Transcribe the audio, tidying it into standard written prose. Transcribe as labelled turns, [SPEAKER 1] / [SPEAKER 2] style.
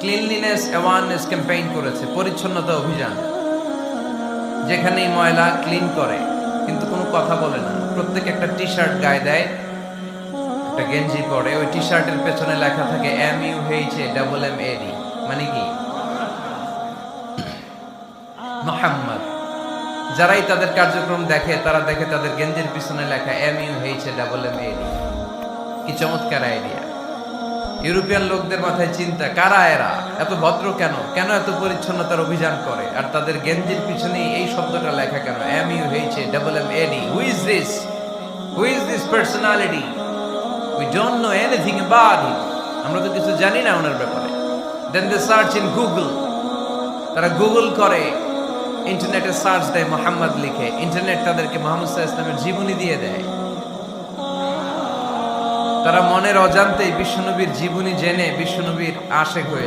[SPEAKER 1] Cleanliness awareness campaign করেছে, পরিচ্ছন্নতা অভিযান। যেখানেই ময়লা ক্লিন করে, কিন্তু কোনো কথা বলে না। প্রত্যেক একটা টি শার্ট গায়ে দেয়, একটা গেঞ্জি পরে, ওই টি শার্টের পেছনে লেখা থাকে MUHAMMAD, মানে কি মুহাম্মদ। যারাই তাদের কার্যক্রম দেখে, তারা দেখে তাদের গেঞ্জির পিছনে লেখা MUHAMMAD। কি চমৎকার আইডিয়া! ইউরোপিয়ান লোকদের মাথায় চিন্তা, কারা এরা, এত ভদ্র কেন, কেন এত পরিচ্ছন্নতার অভিযান করে, আর তাদের গেঞ্জির পিছনে এই শব্দটা লেখা কেন, MUHAMMAD। Who is this, who is this personality? We don't know anything about him. আমরা তো কিছু জানি না ওনার ব্যাপারে। দেন দে সার্চ ইন গুগল। তারা গুগল করে, ইন্টারনেটে সার্চ দেয় মোহাম্মদ লিখে, ইন্টারনেট তাদেরকে মুহাম্মদ সাল্লাল্লাহু আলাইহি ওয়াসাল্লামের জীবনী দিয়ে দেয়। তারা মনের অজান্তেই বিশ্বনবীর জীবনী জেনে বিশ্বনবীর আশেক হয়ে যায়।